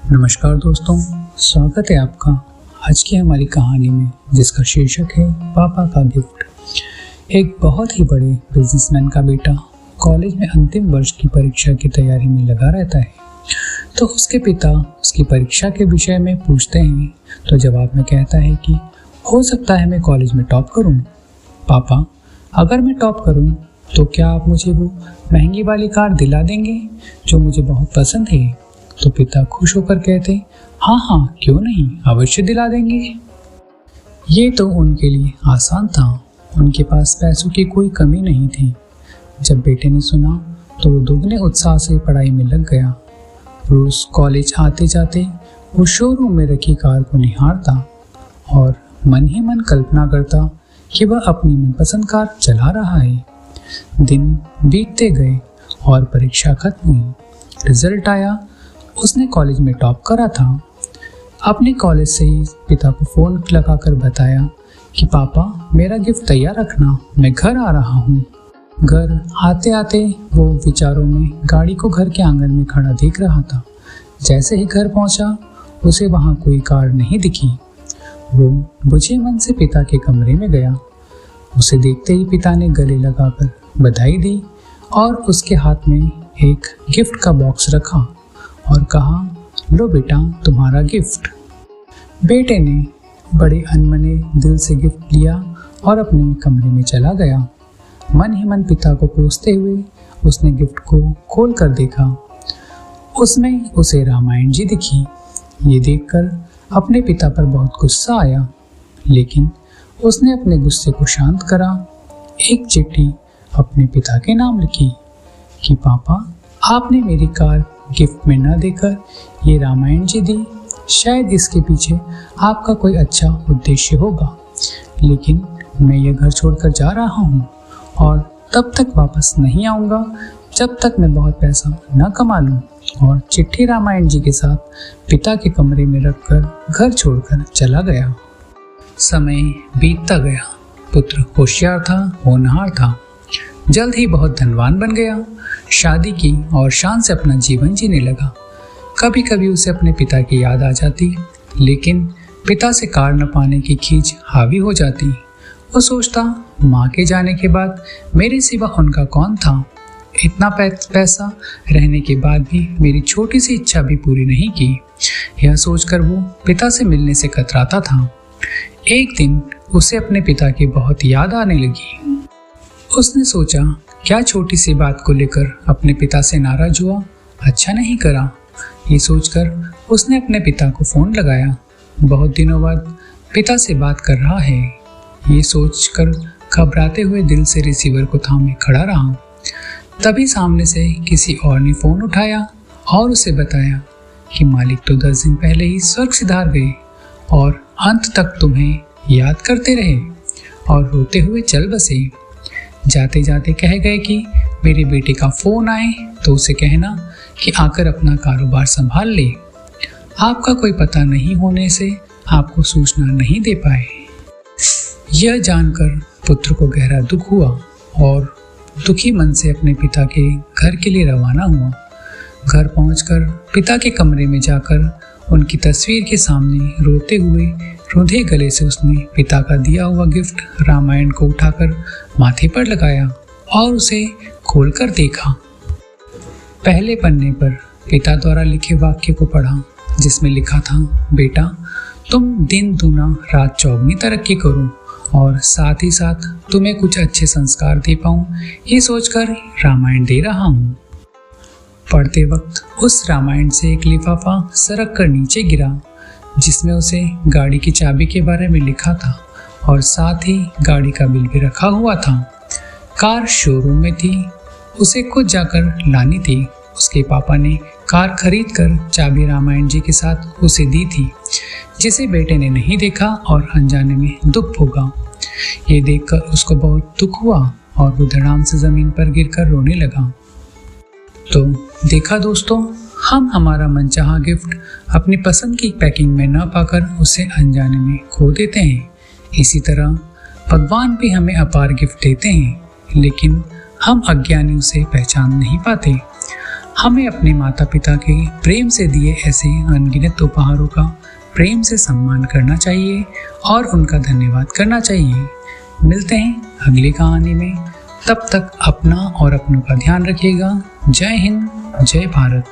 नमस्कार दोस्तों, स्वागत है आपका आज की हमारी कहानी में, जिसका शीर्षक है पापा का गिफ्ट। एक बहुत ही बड़े बिजनेसमैन का बेटा कॉलेज में अंतिम वर्ष की परीक्षा की तैयारी में लगा रहता है। तो उसके पिता उसकी परीक्षा के विषय में पूछते हैं, तो जवाब में कहता है कि हो सकता है मैं कॉलेज में टॉप करूं। पापा, अगर मैं टॉप करूं तो क्या आप मुझे वो महंगी वाली कार दिला देंगे जो मुझे बहुत पसंद है? तो पिता खुश होकर कहते, हाँ, क्यों नहीं, अवश्य दिला देंगे। ये तो उनके लिए आसान था। उनके पास पैसों की कोई कमी नहीं थी। जब बेटे ने सुना तो वो दुगने उत्साह से पढ़ाई में लग गया। रोज कॉलेज आते जाते वो शोरूम में रखी कार को निहारता और मन ही मन कल्पना करता कि वह अपनी मनपसंद कार चला रहा है। दिन बीतते गए और परीक्षा खत्म हुई। रिजल्ट आया। उसने कॉलेज में टॉप करा था। अपने कॉलेज से ही पिता को फ़ोन लगाकर बताया कि पापा, मेरा गिफ्ट तैयार रखना, मैं घर आ रहा हूँ। घर आते आते वो विचारों में गाड़ी को घर के आंगन में खड़ा देख रहा था। जैसे ही घर पहुँचा उसे वहाँ कोई कार नहीं दिखी। वो बुझे मन से पिता के कमरे में गया। उसे देखते ही पिता ने गले लगाकर बधाई दी और उसके हाथ में एक गिफ्ट का बॉक्स रखा और कहा, लो बेटा, तुम्हारा गिफ्ट। बेटे ने बड़े अनमने दिल से गिफ्ट लिया और अपने कमरे में चला गया। मन ही मन पिता को कोसते हुए उसने गिफ्ट को खोल कर देखा। उसमें उसे रामायण जी दिखी। ये देखकर अपने पिता पर बहुत गुस्सा आया, लेकिन उसने अपने गुस्से को शांत करा। एक चिट्ठी अपने पिता के नाम लिखी कि पापा, आपने मेरी कार गिफ्ट में न देकर ये रामायण जी दी। शायद इसके पीछे आपका कोई अच्छा उद्देश्य होगा, लेकिन मैं ये घर छोड़कर जा रहा हूँ और तब तक वापस नहीं आऊँगा जब तक मैं बहुत पैसा न कमा लूँ। और चिट्ठी रामायण जी के साथ पिता के कमरे में रखकर घर छोड़कर चला गया। समय बीतता गया। पुत्र होशियार था, होनहार था, जल्द ही बहुत धनवान बन गया। शादी की और शान से अपना जीवन जीने लगा। कभी कभी उसे अपने पिता की याद आ जाती, लेकिन पिता से कार न पाने की खींच हावी हो जाती। वो सोचता, माँ के जाने के बाद मेरे सिवा उनका कौन था। इतना पैसा रहने के बाद भी मेरी छोटी सी इच्छा भी पूरी नहीं की। यह सोचकर वो पिता से मिलने से कतराता था। एक दिन उसे अपने पिता की बहुत याद आने लगी। उसने सोचा, क्या छोटी सी बात को लेकर अपने पिता से नाराज हुआ, अच्छा नहीं करा। ये सोचकर उसने अपने पिता को फ़ोन लगाया। बहुत दिनों बाद पिता से बात कर रहा है, ये सोचकर घबराते हुए दिल से रिसीवर को थामे खड़ा रहा। तभी सामने से किसी और ने फ़ोन उठाया और उसे बताया कि मालिक तो 10 दिन पहले ही स्वर्ग सिधार गए और अंत तक तुम्हें याद करते रहे और रोते हुए चल बसे। जाते जाते कह गए कि मेरे बेटे का फ़ोन आए तो उसे कहना कि आकर अपना कारोबार संभाल ले। आपका कोई पता नहीं होने से आपको सूचना नहीं दे पाए। यह जानकर पुत्र को गहरा दुख हुआ और दुखी मन से अपने पिता के घर के लिए रवाना हुआ। घर पहुंचकर पिता के कमरे में जाकर उनकी तस्वीर के सामने रोते हुए रुंधे गले से उसने पिता का दिया हुआ गिफ्ट रामायण को उठाकर माथे पर लगाया और उसे खोलकर देखा। पहले पन्ने पर पिता द्वारा लिखे वाक्य को पढ़ा, जिसमें लिखा था, बेटा, तुम दिन दूना रात चौगुनी तरक्की करो और साथ ही साथ तुम्हें कुछ अच्छे संस्कार दे पाऊँ, ये सोचकर रामायण दे रहा हूँ। पढ़ते वक्त उस रामायण से एक लिफाफा सरक कर नीचे गिरा, जिसमें उसे गाड़ी की चाबी के बारे में लिखा था और साथ ही गाड़ी का बिल भी रखा हुआ था। कार शोरूम में थी, उसे खुद जाकर लानी थी। उसके पापा ने कार खरीद कर चाबी रामायण जी के साथ उसे दी थी, जिसे बेटे ने नहीं देखा और अनजाने में दुख भोगा। ये देखकर उसको बहुत दुख हुआ और वो धड़ाम से ज़मीन पर गिरकर रोने लगा। तो देखा दोस्तों, हम हमारा मनचाहा गिफ्ट अपनी पसंद की पैकिंग में न पाकर उसे अनजाने में खो देते हैं। इसी तरह भगवान भी हमें अपार गिफ्ट देते हैं, लेकिन हम अज्ञानी उसे पहचान नहीं पाते। हमें अपने माता पिता के प्रेम से दिए ऐसे अनगिनत उपहारों का प्रेम से सम्मान करना चाहिए और उनका धन्यवाद करना चाहिए। मिलते हैं अगली कहानी में, तब तक अपना और अपनों का ध्यान रखिएगा। जय हिंद, जय भारत।